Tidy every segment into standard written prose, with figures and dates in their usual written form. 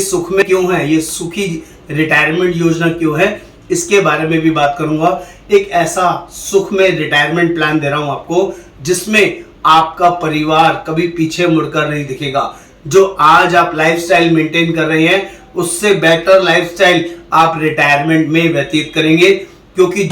सुख में क्यों है, ये सुखी रिटायरमेंट योजना क्यों है, इसके बारे में भी बात करूंगा। एक ऐसा सुख में रिटायरमेंट प्लान दे रहा हूं आपको जिसमें आपका परिवार कभी पीछे मुड़कर नहीं दिखेगा। जो आज आप लाइफस्टाइल मेंटेन कर रहे हैं उससे बेटर लाइफस्टाइल आप रिटायरमेंट में व्यतीत करेंगे, क्योंकि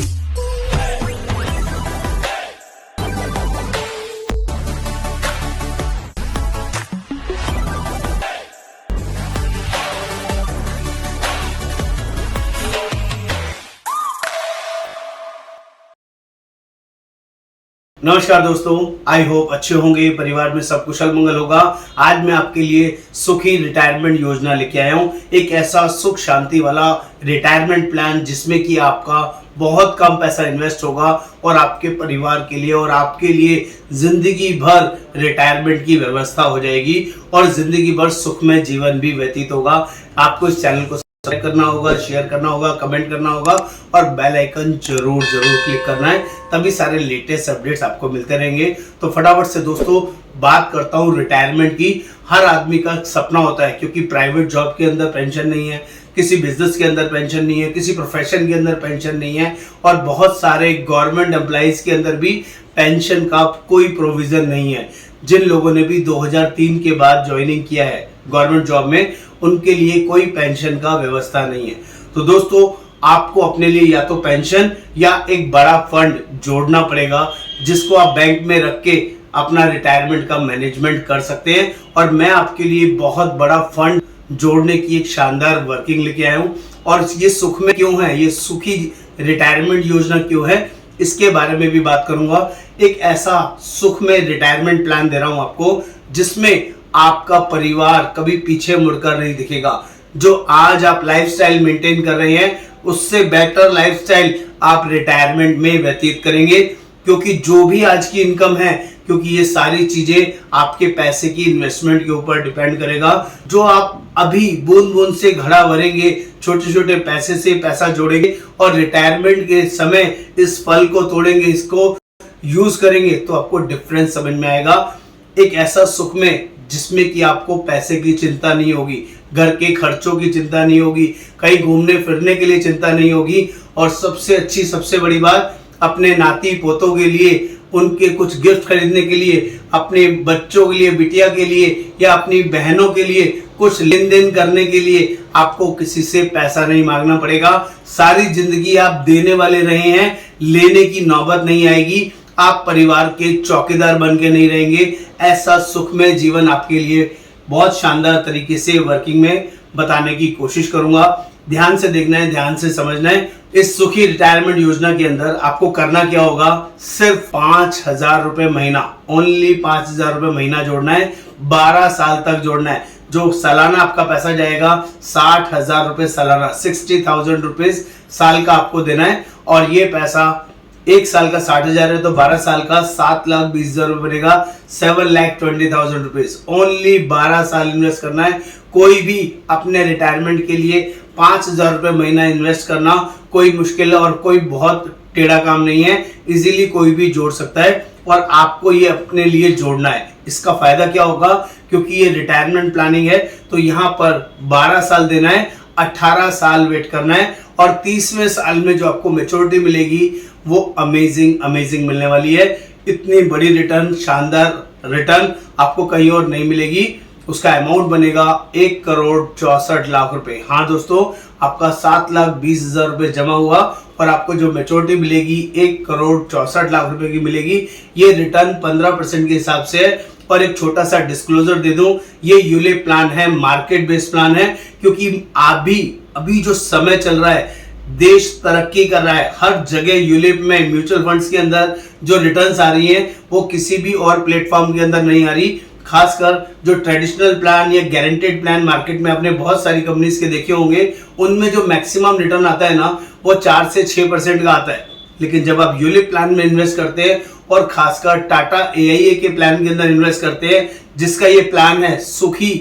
नमस्कार दोस्तों, आई होप अच्छे होंगे, परिवार में सब कुशल मंगल होगा। आज मैं आपके लिए सुखी रिटायरमेंट योजना लेके आया हूँ। एक ऐसा सुख शांति वाला रिटायरमेंट प्लान जिसमें कि आपका बहुत कम पैसा इन्वेस्ट होगा और आपके परिवार के लिए और आपके लिए जिंदगी भर रिटायरमेंट की व्यवस्था हो जाएगी और जिंदगी भर सुखमय जीवन भी व्यतीत होगा। आपको इस चैनल को सब्सक्राइब करना होगा, शेयर करना होगा, कमेंट करना होगा और बेल आइकन जरूर क्लिक करना है, तभी सारे लेटेस्ट अपडेट्स आपको मिलते रहेंगे। तो फटाफट से दोस्तों बात करता हूँ रिटायरमेंट की। हर आदमी का सपना होता है, क्योंकि प्राइवेट जॉब के अंदर पेंशन नहीं है, किसी बिजनेस के अंदर पेंशन नहीं है, किसी प्रोफेशन के अंदर पेंशन नहीं है और बहुत सारे गवर्नमेंट एम्प्लॉइज के अंदर भी पेंशन का कोई प्रोविजन नहीं है। जिन लोगों ने भी 2003 के बाद ज्वाइनिंग किया है गवर्नमेंट जॉब में, उनके लिए कोई पेंशन का व्यवस्था नहीं है। तो दोस्तों आपको अपने लिए या तो पेंशन या एक बड़ा फंड जोड़ना पड़ेगा, जिसको आप बैंक में रख के अपना रिटायरमेंट का मैनेजमेंट कर सकते हैं। और मैं आपके लिए बहुत बड़ा फंड जोड़ने की एक शानदार वर्किंग लेके आया हूँ। और ये सुख में क्यों है, ये सुखी रिटायरमेंट योजना क्यों है, इसके बारे में भी बात करूंगा। एक ऐसा सुख में रिटायरमेंट प्लान दे रहा हूं आपको जिसमें आपका परिवार कभी पीछे मुड़कर नहीं दिखेगा। जो आज आप लाइफस्टाइल मेंटेन कर रहे हैं उससे बेटर लाइफस्टाइल आप रिटायरमेंट में व्यतीत करेंगे, क्योंकि जो भी आज की इनकम है, क्योंकि ये सारी चीजें आपके पैसे की इन्वेस्टमेंट के ऊपर डिपेंड करेगा। जो आप अभी बूंद बूंद से घड़ा भरेंगे, छोटे छोटे पैसे से पैसा जोड़ेंगे और रिटायरमेंट के समय इस फल को तोड़ेंगे, इसको यूज करेंगे, तो आपको डिफरेंस समझ में आएगा। एक ऐसा सुख में जिसमें कि आपको पैसे की चिंता नहीं होगी, घर के खर्चों की चिंता नहीं होगी, कहीं घूमने फिरने के लिए चिंता नहीं होगी और सबसे अच्छी सबसे बड़ी बात, अपने नाती पोतों के लिए उनके कुछ गिफ्ट खरीदने के लिए, अपने बच्चों के लिए, बिटिया के लिए या अपनी बहनों के लिए कुछ लेन देन करने के लिए आपको किसी से पैसा नहीं मांगना पड़ेगा। सारी जिंदगी आप देने वाले रहे हैं, लेने की नौबत नहीं आएगी। आप परिवार के चौकीदार बन के नहीं रहेंगे। ऐसा सुखमय जीवन आपके लिए बहुत शानदार तरीके से वर्किंग में बताने की कोशिश करूंगा। ध्यान से देखना है, ध्यान से समझना है। इस सुखी रिटायरमेंट योजना के अंदर आपको करना क्या होगा, सिर्फ 5,000 रुपए महीना, ओनली 5,000 रुपए महीना जोड़ना है, 12 साल तक जोड़ना है। जो सालाना आपका पैसा जाएगा 60,000 रुपए सालाना, 60,000 रुपीज साल का आपको देना है। और ये पैसा एक साल का 60,000 है तो 12 साल का 7,20,000 रुपए बनेगा, 7,20,000 रुपीज। ओनली 12 साल इन्वेस्ट करना है। कोई भी अपने रिटायरमेंट के लिए 5,000 रुपए महीना इन्वेस्ट करना कोई मुश्किल है और कोई बहुत टेढ़ा काम नहीं है। इजीली कोई भी जोड़ सकता है और आपको ये अपने लिए जोड़ना है। इसका फायदा क्या होगा, क्योंकि ये रिटायरमेंट प्लानिंग है तो यहाँ पर 12 साल देना है, 18 साल वेट करना है और 30वें साल में जो आपको मैच्योरिटी मिलेगी वो अमेजिंग मिलने वाली है। इतनी बड़ी रिटर्न, शानदार रिटर्न आपको कहीं और नहीं मिलेगी। उसका अमाउंट बनेगा 1,64,00,000 रुपए। हाँ दोस्तों, आपका 7,20,000 रुपए जमा हुआ और आपको जो मैच्योरिटी मिलेगी 1,64,00,000 रुपए की मिलेगी। ये रिटर्न 15% के हिसाब से है। और एक छोटा सा डिस्क्लोजर दे दूं, ये यूलिप प्लान है, मार्केट बेस्ड प्लान है, क्योंकि अभी जो समय चल रहा है, देश तरक्की कर रहा है, हर जगह यूलिप में म्यूचुअल फंड्स के अंदर जो रिटर्न्स आ रही हैं वो किसी भी और प्लेटफॉर्म के अंदर नहीं आ रही। खासकर जो ट्रेडिशनल प्लान या गारंटेड प्लान मार्केट में आपने बहुत सारी कंपनीज के देखे होंगे, उनमें जो मैक्सिमम रिटर्न आता है ना, वो 4 से 6% का आता है। लेकिन जब आप यूलिप प्लान में इन्वेस्ट करते हैं और खासकर टाटा AIA के प्लान के अंदर इन्वेस्ट करते हैं, जिसका ये प्लान है सुखी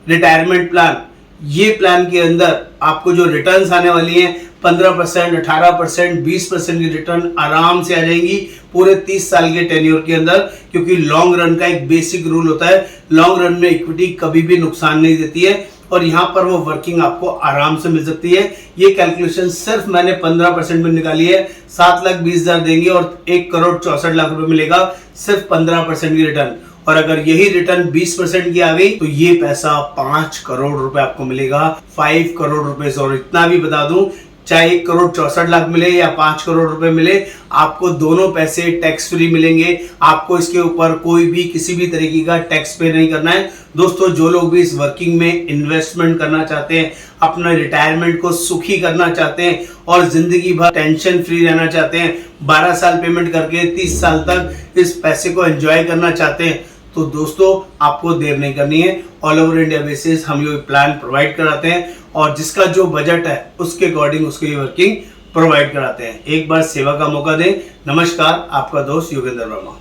रिटायरमेंट प्लान, ये प्लान के अंदर आपको जो रिटर्न्स आने वाली हैं 15%, 18%, 20% की रिटर्न आराम से आ जाएंगी पूरे 30 साल के टेन्योर के अंदर। क्योंकि लॉन्ग रन का एक बेसिक रूल होता है, लॉन्ग रन में इक्विटी कभी भी नुकसान नहीं देती है और यहाँ पर वो वर्किंग आपको आराम से मिल सकती है। ये कैलकुलेशन सिर्फ मैंने 15% में निकाली है। 7,20,000 देंगे और 1,64,00,000 रुपए मिलेगा सिर्फ 15% की रिटर्न। और अगर यही रिटर्न 20% की आ गई तो ये पैसा 5 करोड़ रुपए आपको मिलेगा, 5 करोड़ रुपए। और इतना भी बता दूं, चाहे 1,64,00,000 मिले या 5 करोड़ रुपए मिले, आपको दोनों पैसे टैक्स फ्री मिलेंगे। आपको इसके ऊपर कोई भी किसी भी तरीके का टैक्स पे नहीं करना है। दोस्तों, जो लोग भी इस वर्किंग में इन्वेस्टमेंट करना चाहते हैं, अपना रिटायरमेंट को सुखी करना चाहते हैं और जिंदगी भर टेंशन फ्री रहना चाहते हैं, 12 साल पेमेंट करके 30 साल तक इस पैसे को एंजॉय करना चाहते हैं, तो दोस्तों आपको देर नहीं करनी है। ऑल ओवर इंडिया बेसिस हम ये प्लान प्रोवाइड कराते हैं और जिसका जो बजट है उसके अकॉर्डिंग उसको ये वर्किंग प्रोवाइड कराते हैं। एक बार सेवा का मौका दें। नमस्कार, आपका दोस्त योगेंद्र वर्मा।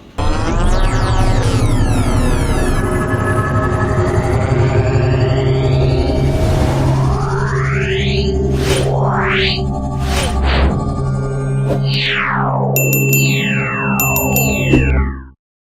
Yeah.